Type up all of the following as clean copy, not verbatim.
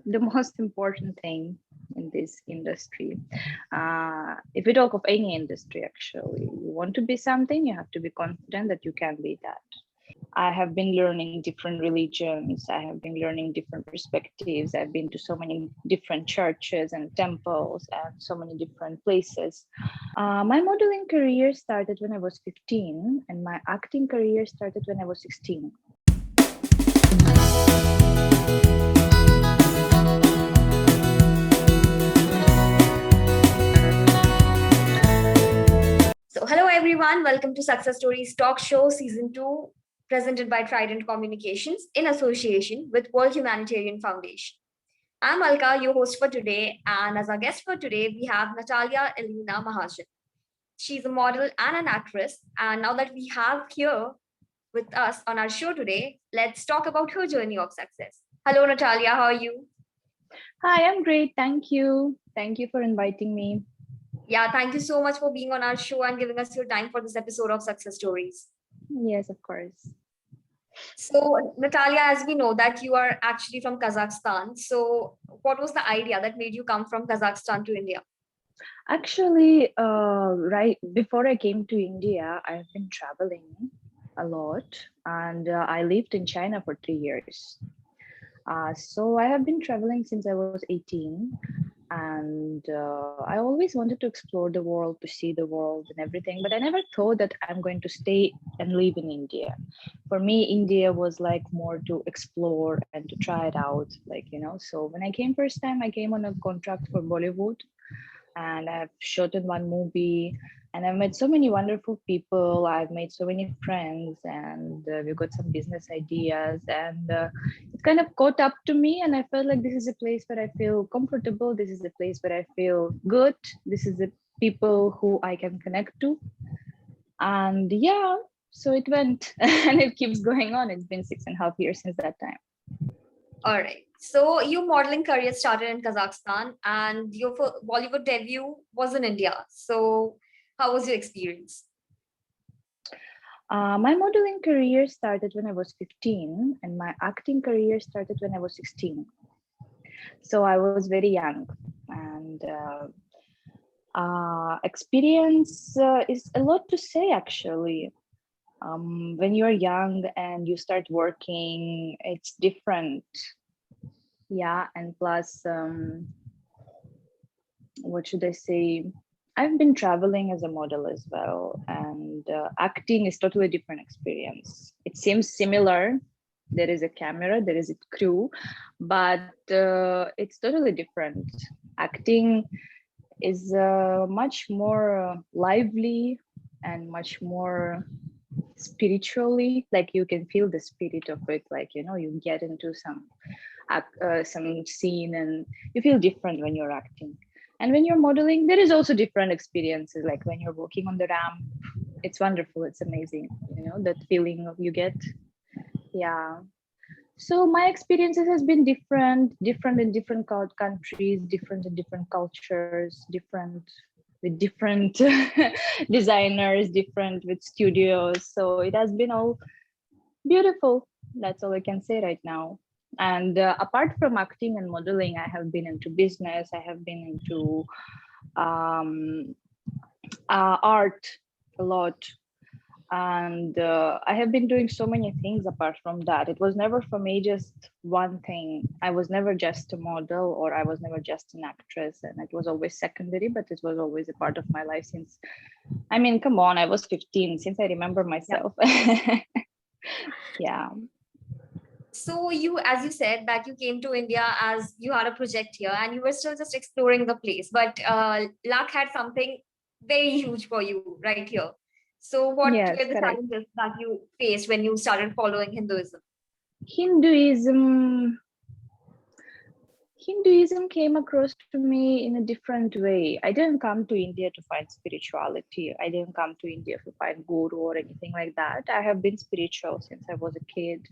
the most important thing in this industry. If we talk of any industry, actually, you want to be something, you have to be confident that you can be that. I have been learning different religions. I have been learning different perspectives. I've been to so many different churches and temples and so many different places. My modeling career started when I was 15, and my acting career started when I was 16. So, hello everyone, welcome to Success Stories Talk Show Season 2, presented by Trident Communications in association with World Humanitarian Foundation. I'm Alka, your host for today, and as our guest for today, we have Natalya Ilina Mahajan. She's a model and an actress, and now that we have here with us on our show today, let's talk about her journey of success. Hello, Natalya, how are you? Hi, I'm great. Thank you. Thank you for inviting me. Yeah, thank you so much for being on our show and giving us your time for this episode of Success Stories. Yes, of course. So, Natalia, as we know that you are actually from Kazakhstan. So, what was the idea that made you come from Kazakhstan to India? Actually, right before I came to India, I've been traveling a lot, and I lived in China for 3 years. So I have been traveling since I was 18, and I always wanted to explore the world, to see the world and everything, but I never thought that I'm going to stay and live in India. For me, India was like more to explore and to try it out, so when I came first time, I came on a contract for Bollywood, and I've shot in one movie, and I've met so many wonderful people. I've made so many friends, and we got some business ideas, and it kind of caught up to me, and I felt like this is a place where I feel comfortable. This is a place where I feel good. This is the people who I can connect to, and yeah, so it went, and it keeps going on. It's been 6.5 years since that time. All right. So, your modeling career started in Kazakhstan, and your Bollywood debut was in India. So, how was your experience? My modeling career started when I was 15, and my acting career started when I was 16. So I was very young, and experience is a lot to say, actually. When you're young and you start working, it's different. Yeah, and plus, what should I say? I've been traveling as a model as well, and acting is totally different experience. It seems similar. There is a camera, there is a crew, but it's totally different. Acting is much more lively and much more spiritually. Like you can feel the spirit of it. Like you get into some scene, and you feel different when you're acting. And when you're modeling, there is also different experiences. Like when you're walking on the ramp, it's wonderful. It's amazing. That feeling you get. Yeah. So my experiences has been different in different countries, different in different cultures, different with different designers, different with studios. So it has been all beautiful. That's all I can say right now. And apart from acting and modeling, I have been into business. I have been into um, art a lot, and I have been doing so many things apart from that. It was never for me just one thing. I was never just a model, or I was never just an actress, and it was always secondary, but it was always a part of my life since, I mean, come on, I was 15 since I remember myself. Yeah. So, as you said, that you came to India as you had a project here and you were still just exploring the place, but luck had something very huge for you right here. So, what were Yes, the correct. challenges that you faced when you started following Hinduism? Hinduism came across to me in a different way. I didn't come to India to find spirituality. I didn't come to India to find guru or anything like that. I have been spiritual since I was a kid,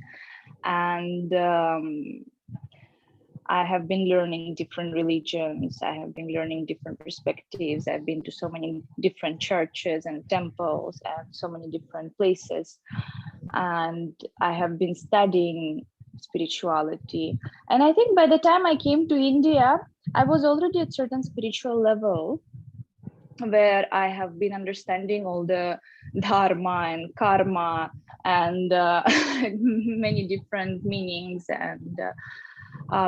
and I have been learning different religions. I have been learning different perspectives. I've been to so many different churches and temples and so many different places. And I have been studying spirituality. And I think by the time I came to India, I was already at certain spiritual level where I have been understanding all the dharma and karma and many different meanings. And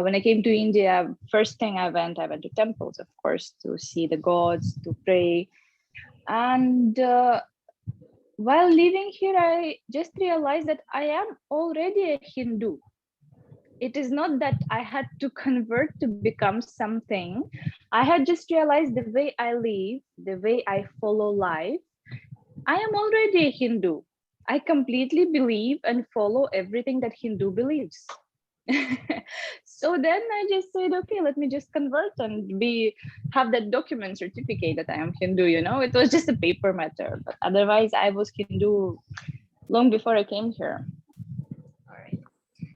when I came to India, first thing I went to temples, of course, to see the gods, to pray. And while living here, I just realized that I am already a Hindu. It is not that I had to convert to become something. I had just realized the way I live, the way I follow life, I am already a Hindu. I completely believe and follow everything that Hindu believes. So then I just said, okay, let me just convert and have that document certificate that I am Hindu, It was just a paper matter. But otherwise, I was Hindu long before I came here. All right.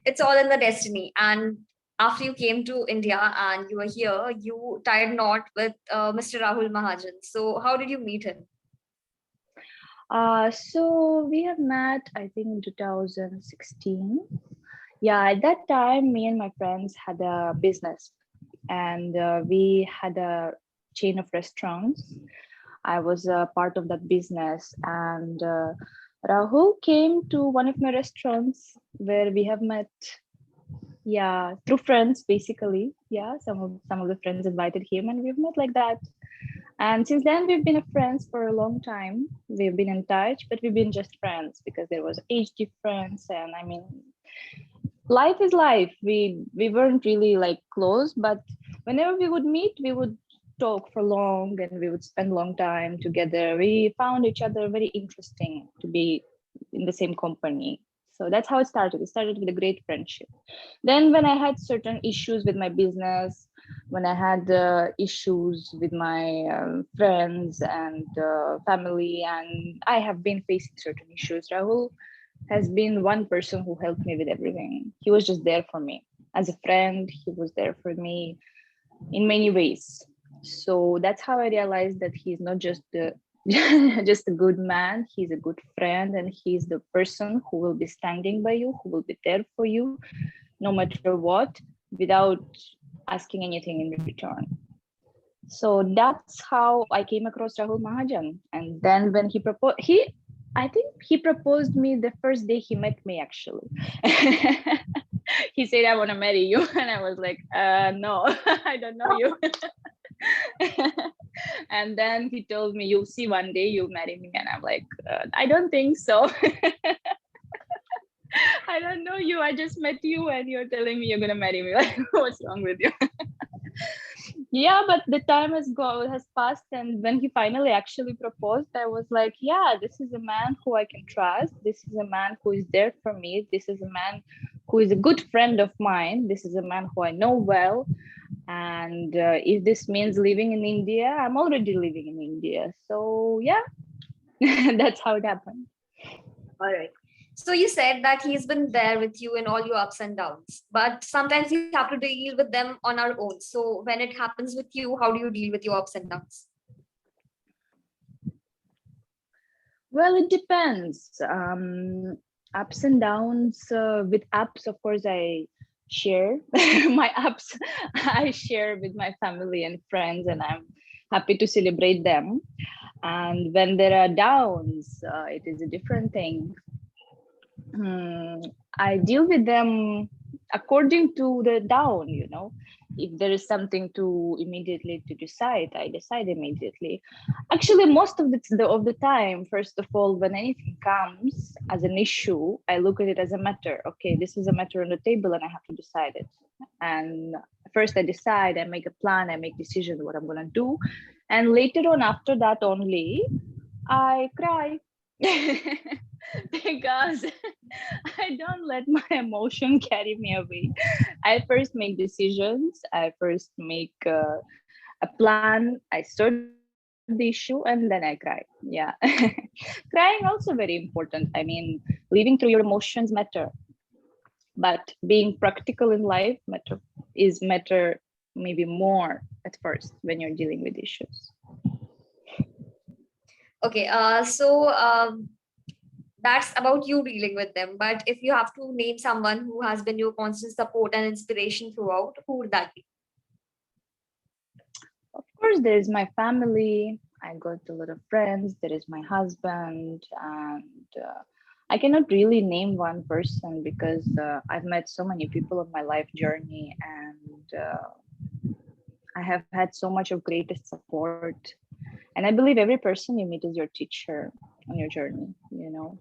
It's all in the destiny. And after you came to India and you were here, you tied knot with Mr. Rahul Mahajan. So how did you meet him? So we have met, I think, in 2016. Yeah, at that time, me and my friends had a business, and we had a chain of restaurants. I was a part of that business, and Rahul came to one of my restaurants where we have met. Yeah, through friends, basically. Yeah, some of the friends invited him, and we've met like that. And since then, we've been friends for a long time. We've been in touch, but we've been just friends because there was age difference, and I mean, life is life. We weren't really like close, but whenever we would meet, we would talk for long and we would spend long time together. We found each other very interesting to be in the same company. So that's how it started. It started with a great friendship. Then when I had certain issues with my business, when I had issues with my friends and family, and I have been facing certain issues, Rahul has been one person who helped me with everything. He was just there for me. As a friend, he was there for me in many ways. So that's how I realized that he's not just just a good man, he's a good friend, and he's the person who will be standing by you, who will be there for you no matter what, without asking anything in return. So that's how I came across Rahul Mahajan. And then when he proposed, I think he proposed me the first day he met me, actually. He said, I want to marry you. And I was like, no, I don't know you. And then he told me, you'll see one day you'll marry me. And I'm like, I don't think so. I don't know you. I just met you and you're telling me you're going to marry me. Like, what's wrong with you? Yeah, but the time has passed, and when he finally actually proposed, I was like, yeah, this is a man who I can trust. This is a man who is there for me. This is a man who is a good friend of mine. This is a man who I know well. And if this means living in India, I'm already living in India. So yeah, that's how it happened. All right. So you said that he's been there with you in all your ups and downs, but sometimes we have to deal with them on our own. So when it happens with you, how do you deal with your ups and downs? Well, it depends. Ups and downs with ups, of course, I share my ups. I share with my family and friends, and I'm happy to celebrate them. And when there are downs, it is a different thing. I deal with them according to the down, if there is something to immediately to decide, I decide immediately. Actually, most of the time, first of all, when anything comes as an issue, I look at it as a matter. Okay, this is a matter on the table and I have to decide it. And first I decide, I make a plan, I make decision what I'm gonna do. And later on, after that only, I cry. Because I don't let my emotion carry me away. I first make decisions. I first make a plan. I sort the issue and then I cry. Yeah. Crying also very important. I mean, living through your emotions matter, but being practical in life matter maybe more at first when you're dealing with issues. Okay. So that's about you dealing with them. But if you have to name someone who has been your constant support and inspiration throughout, who would that be? Of course, there is my family. I got a lot of friends. There is my husband, and I cannot really name one person because I've met so many people on my life journey, and I have had so much of greatest support. And I believe every person you meet is your teacher on your journey, you know.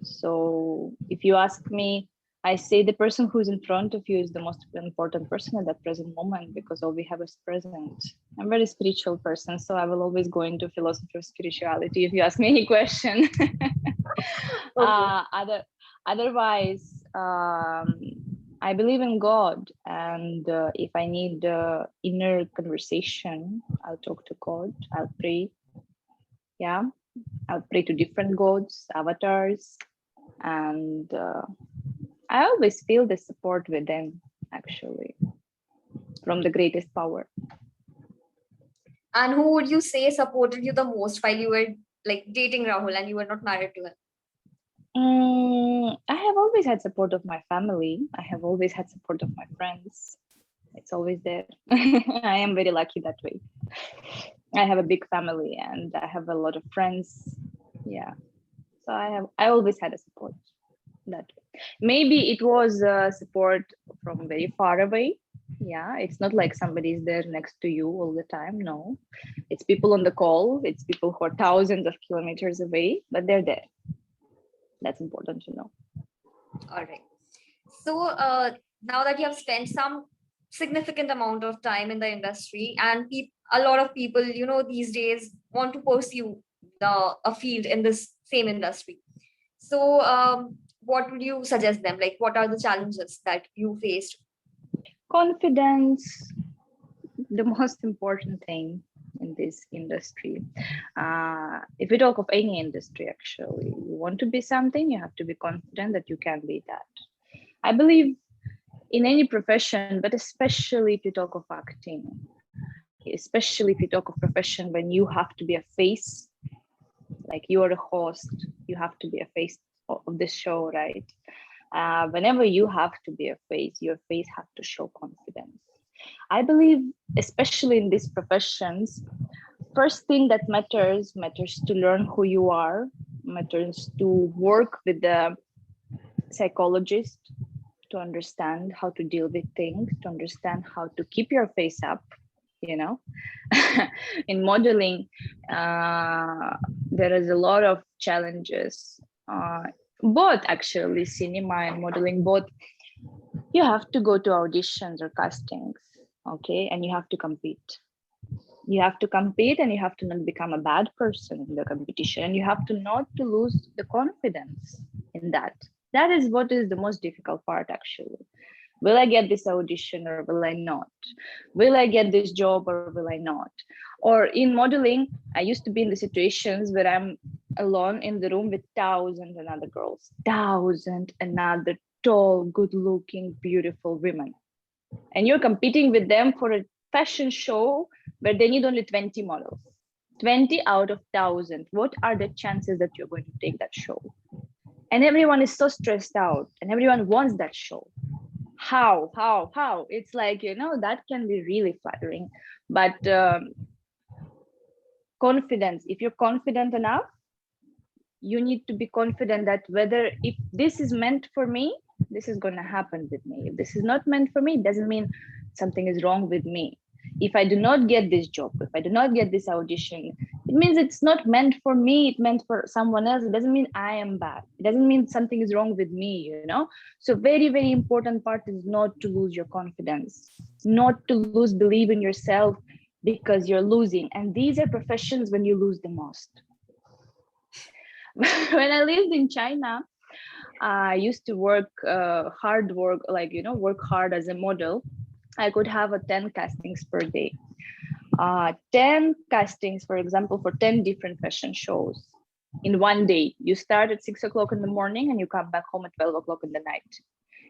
So if you ask me, I say the person who's in front of you is the most important person at that present moment because all we have is present. I'm a very spiritual person, so I will always go into philosophy of spirituality if you ask me any question. Okay. Otherwise, I believe in God, and if I need inner conversation, I'll talk to God. I'll pray. Yeah, I'll pray to different gods, avatars, and I always feel the support within, actually, from the greatest power. And who would you say supported you the most while you were like dating Rahul and you were not married to him? I have always had support of my family. I have always had support of my friends. It's always there. I am very lucky that way. I have a big family and I have a lot of friends. Yeah. So I always had a support that way. Maybe it was support from very far away. Yeah, it's not like somebody is there next to you all the time. No, it's people on the call. It's people who are thousands of kilometers away, but they're there. That's important to know. All right. So now that you have spent some significant amount of time in the industry, and a lot of people, these days want to pursue a field in this same industry. So what would you suggest them? Like, what are the challenges that you faced? Confidence, the most important thing in this industry. If we talk of any industry, actually, you want to be something, you have to be confident that you can be that. I believe in any profession, but especially if you talk of acting, especially if you talk of profession when you have to be a face, like you are a host, you have to be a face of the show, right? Whenever you have to be a face, your face has to show confidence. I believe, especially in these professions, first thing that matters to learn who you are, matters to work with the psychologist to understand how to deal with things, to understand how to keep your face up, you know. In modeling, there is a lot of challenges, both actually cinema and modeling, both. You have to go to auditions or castings, okay, and you have to compete. You have to compete, and you have to not become a bad person in the competition, and you have to not to lose the confidence in that. That is what is the most difficult part, actually. Will I get this audition or will I not? Will I get this job or will I not? Or in modeling, I used to be in the situations where I'm alone in the room with thousands and other girls, thousand another tall, good looking, beautiful women. And you're competing with them for a fashion show where they need only 20 models. 20 out of 1,000. What are the chances that you're going to take that show? And everyone is so stressed out and everyone wants that show. How? It's like, that can be really flattering. But confidence, if you're confident enough, you need to be confident that whether if this is meant for me, this is going to happen with me. If this is not meant for me, it doesn't mean something is wrong with me. If I do not get this job, if I do not get this audition, it means it's not meant for me, it meant for someone else. It doesn't mean I am bad. It doesn't mean something is wrong with me, So very, very important part is not to lose your confidence, not to lose belief in yourself because you're losing. And these are professions when you lose the most. When I lived in China, I used to work hard work, like, work hard as a model. I could have 10 castings per day. 10 castings, for example, for 10 different fashion shows in one day. You start at 6 o'clock in the morning and you come back home at 12 o'clock in the night.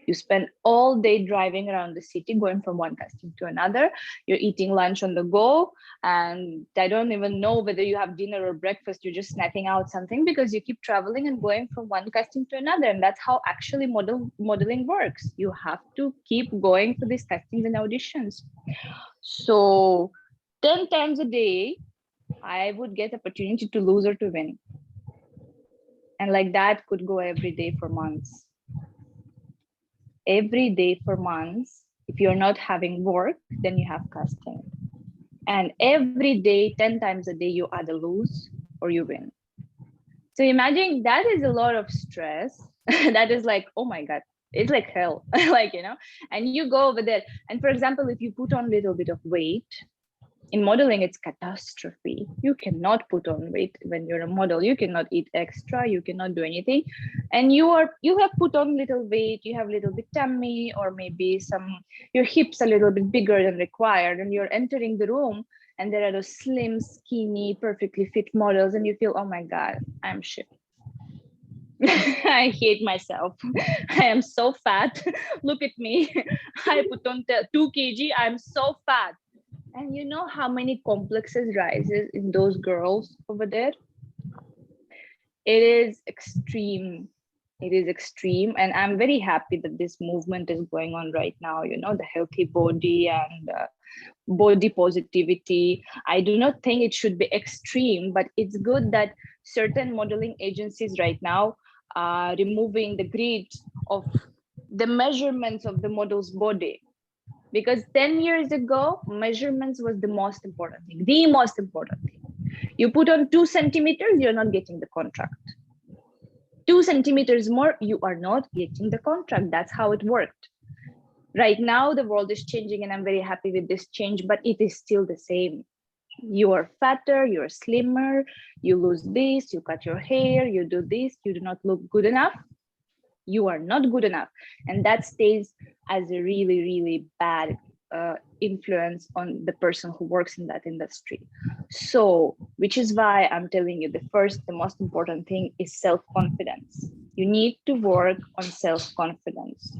You spend all day driving around the city, going from one casting to another. You're eating lunch on the go, and I don't even know whether you have dinner or breakfast. You're just snacking out something because you keep traveling and going from one casting to another. And that's how actually modeling works. You have to keep going for these castings and auditions. So 10 times a day, I would get opportunity to lose or to win. And like that could go every day for months. Every day for months. If you're not having work, then you have casting. And every day, 10 times a day, you either lose or you win. So imagine that is a lot of stress. That is like, oh my God, it's like hell. Like, and you go over there. And for example, if you put on a little bit of weight, in modeling, it's catastrophe. You cannot put on weight when you're a model. You cannot eat extra. You cannot do anything. And you have put on little weight. You have a little bit tummy, or maybe your hips a little bit bigger than required. And you're entering the room, and there are those slim, skinny, perfectly fit models, and you feel, oh my God, I'm shit. I hate myself. I am so fat. Look at me. I put on 2 kg. I'm so fat. And you know how many complexes rises in those girls over there? It is extreme. It is extreme. And I'm very happy that this movement is going on right now, the healthy body and body positivity. I do not think it should be extreme, but it's good that certain modeling agencies right now are removing the grid of the measurements of the model's body. Because 10 years ago, measurements was the most important thing. You put on 2 centimeters, you're not getting the contract. 2 centimeters more, you are not getting the contract. That's how it worked. Right now, the world is changing, and I'm very happy with this change, but it is still the same. You are fatter, you're slimmer, you lose this, you cut your hair, you do this, you do not look good enough. You are not good enough. And that stays as a really, really bad influence on the person who works in that industry. So, which is why I'm telling you, the most important thing is self-confidence. You need to work on self-confidence.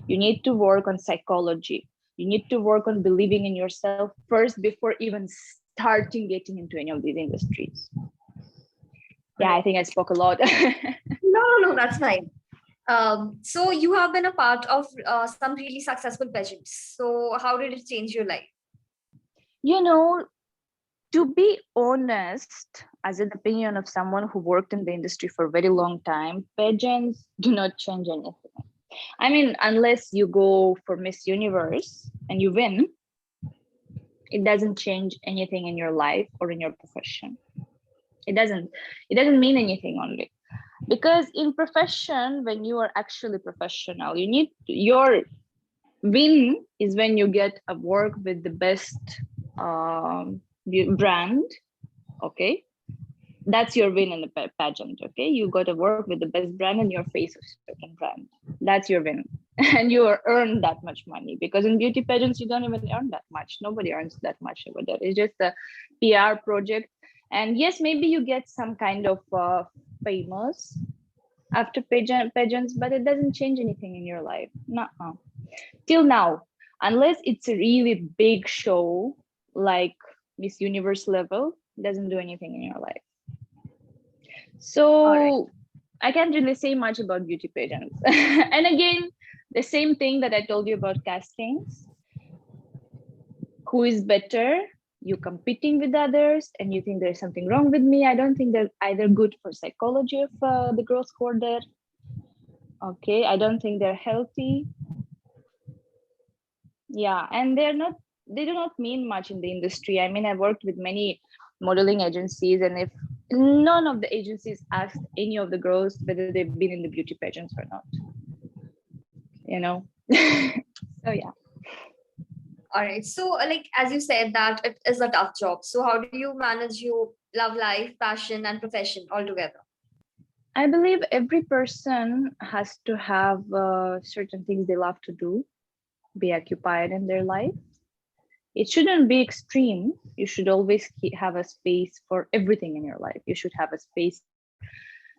You need to work on psychology. You need to work on believing in yourself first before even starting getting into any of these industries. Yeah, I think I spoke a lot. No, that's fine. So you have been a part of some really successful pageants. So how did it change your life? To be honest, as an opinion of someone who worked in the industry for a very long time, pageants do not change anything. I mean, unless you go for Miss Universe and you win, it doesn't change anything in your life or in your profession. It doesn't mean anything only. Because in profession, when you are actually professional, your win is when you get a work with the best brand. Okay, that's your win in the pageant. Okay, you got to work with the best brand and your face of certain brand. That's your win. And you earn that much money, because in beauty pageants you don't even earn that much. Nobody earns that much over there. It's just a PR project. And yes, maybe you get some kind of famous after pageants, but it doesn't change anything in your life. Nuh-uh. Till now, unless it's a really big show like Miss Universe level, it doesn't do anything in your life. So right. I can't really say much about beauty pageants. And again, the same thing that I told you about castings. Who is better? You competing with others and you think there's something wrong with me. I don't think they're either good for psychology of the girls who are there. Okay, I don't think they're healthy. Yeah, and they do not mean much in the industry. I mean, I worked with many modeling agencies, and if none of the agencies asked any of the girls whether they've been in the beauty pageants or not, So yeah. All right. So, like, as you said, that it is a tough job. So how do you manage your love life, passion, and profession all together? I believe every person has to have certain things they love to do, be occupied in their life. It shouldn't be extreme. You should always have a space for everything in your life. You should have a space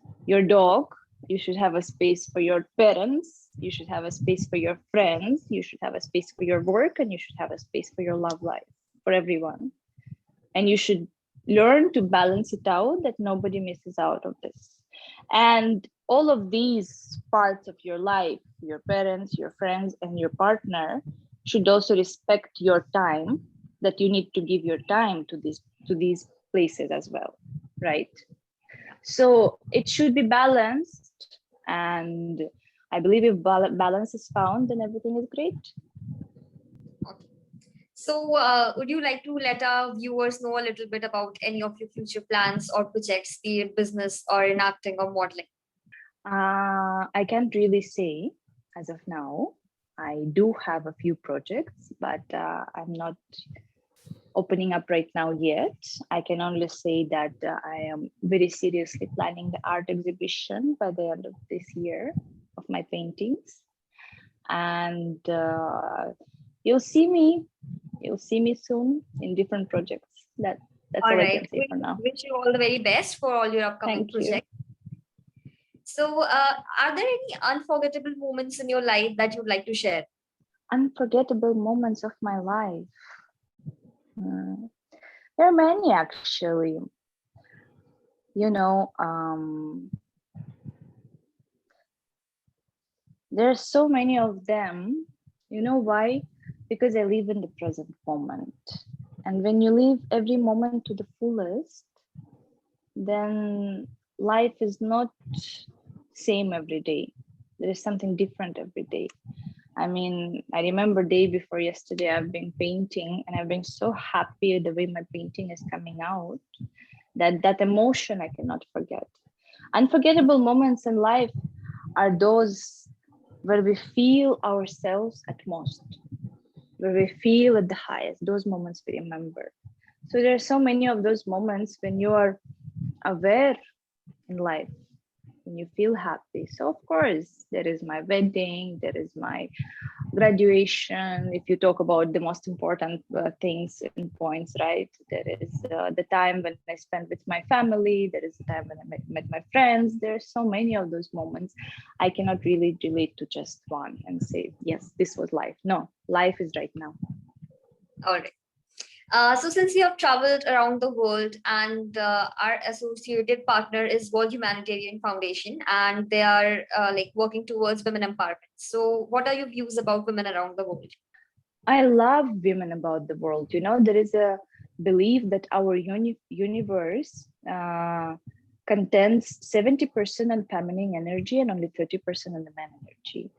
for your dog. You should have a space for your parents. You should have a space for your friends. You should have a space for your work, and you should have a space for your love life, for everyone. And you should learn to balance it out, that nobody misses out of this. And all of these parts of your life, your parents, your friends, and your partner, should also respect your time, that you need to give your time to these places as well, right? So it should be balanced, and I believe if balance is found, then everything is great. Okay. So, would you like to let our viewers know a little bit about any of your future plans or projects, be it business or in acting or modeling? I can't really say as of now. I do have a few projects, but I'm not opening up right now yet. I can only say that I am very seriously planning the art exhibition by the end of this year of my paintings. And you'll see me soon in different projects. That's All all I right. can say for now. Wish you all the very best for all your upcoming Thank you. projects. So, are there any unforgettable moments in your life that you'd like to share? Unforgettable moments of my life. There are many, actually. You know, there are so many of them. You know why? Because I live in the present moment. And when you live every moment to the fullest, then life is not same every day. There is something different every day. I mean, I remember day before yesterday, I've been painting and I've been so happy the way my painting is coming out, that emotion I cannot forget. Unforgettable moments in life are those where we feel ourselves at most, where we feel at the highest. Those moments we remember. So there are so many of those moments when you are aware in life, when you feel happy. So of course, there is my wedding, there is my graduation. If you talk about the most important things and points, right? There is the time when I spent with my family. There is the time when I met my friends. There are so many of those moments. I cannot really relate to just one and say, yes, this was life. No, life is right now. All right. So since you have traveled around the world and our associated partner is World Humanitarian Foundation and they are like working towards women empowerment. So what are your views about women around the world? I love women about the world. You know, there is a belief that our universe contains 70% on feminine energy and only 30% on the man energy.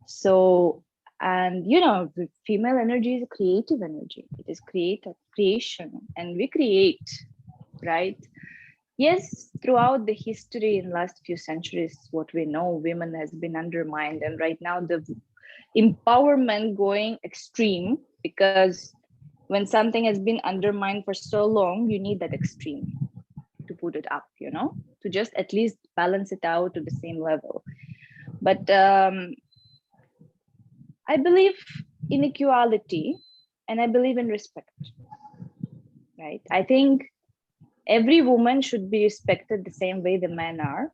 So, and you know, the female energy is a creative energy. It is creation, and we create, right? Yes, throughout the history in last few centuries, what we know, women has been undermined, and right now the empowerment going extreme, because when something has been undermined for so long, you need that extreme to put it up, you know, to just at least balance it out to the same level. But I believe in equality and I believe in respect, right? I think every woman should be respected the same way the men are,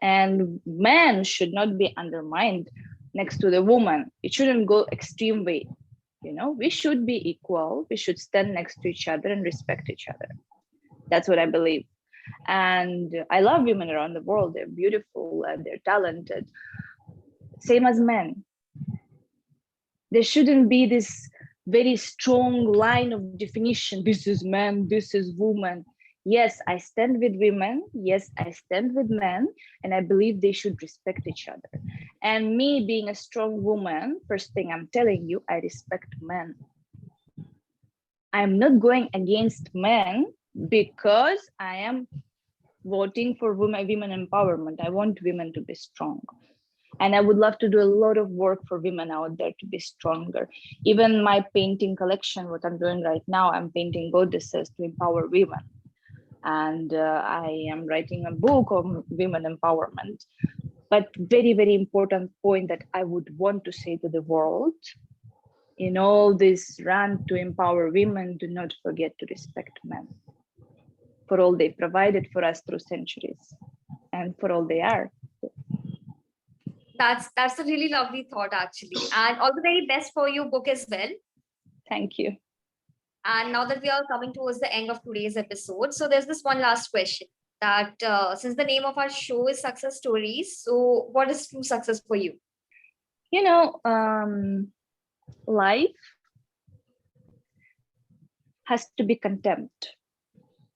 and men should not be undermined next to the woman. It shouldn't go extreme way. You know, we should be equal. We should stand next to each other and respect each other. That's what I believe. And I love women around the world. They're beautiful and they're talented. Same as men. There shouldn't be this very strong line of definition. This is man, this is woman. Yes, I stand with women. Yes, I stand with men. And I believe they should respect each other. And me being a strong woman, first thing I'm telling you, I respect men. I'm not going against men because I am voting for women empowerment. I want women to be strong. And I would love to do a lot of work for women out there to be stronger. Even my painting collection, what I'm doing right now, I'm painting goddesses to empower women. And I am writing a book on women empowerment. But very, very important point that I would want to say to the world, in all this run to empower women, do not forget to respect men for all they provided for us through centuries and for all they are. That's a really lovely thought, actually. And all the very best for your book as well. Thank you. And now that we are coming towards the end of today's episode, so there's this one last question that since the name of our show is Success Stories, so what is true success for you? You know, life has to be contempt.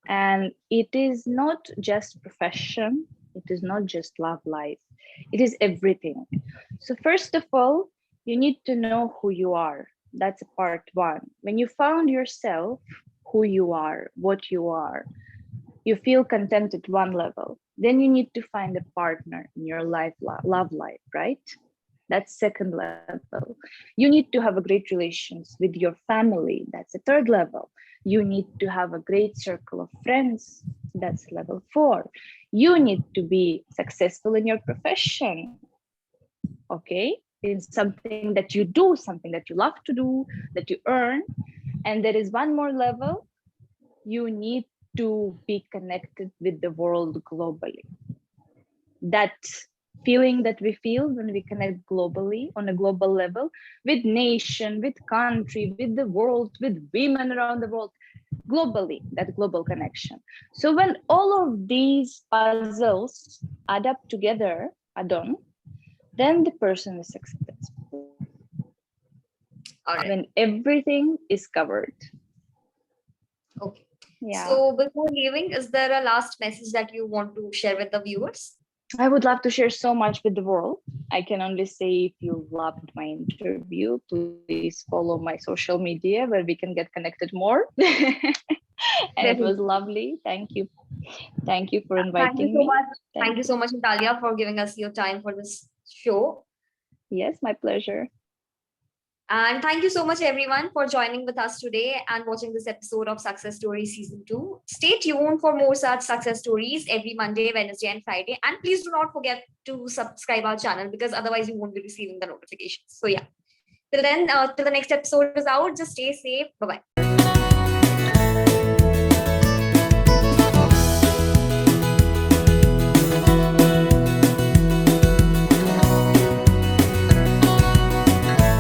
And it is not just profession, it is not just love life, it is everything. So, first of all, you need to know who you are. That's part one. When you found yourself, who you are, what you are, you feel content at one level. Then you need to find a partner in your life, love life, right? That's second level. You need to have a great relations with your family. That's a third level. You need to have a great circle of friends. That's level 4. You need to be successful in your profession. Okay, in something that you do, something that you love to do, that you earn. And there is one more level. You need to be connected with the world globally. That feeling that we feel when we connect globally on a global level with nation, with country, with the world, with women around the world, globally, that global connection. So when all of these puzzles add up together, add on, then the person is successful. All right. When everything is covered. Okay. Yeah. So before leaving, is there a last message that you want to share with the viewers? I would love to share so much with the world. I can only say if you loved my interview, please follow my social media where we can get connected more. And it was lovely. Thank you. Thank you for inviting me. Thank you so much, Natalya, for giving us your time for this show. Yes, my pleasure. And thank you so much, everyone, for joining with us today and watching this episode of Success Stories Season 2. Stay tuned for more such success stories every Monday, Wednesday, and Friday. And please do not forget to subscribe our channel because otherwise you won't be receiving the notifications. So yeah, till then, till the next episode is out, just stay safe. Bye-bye.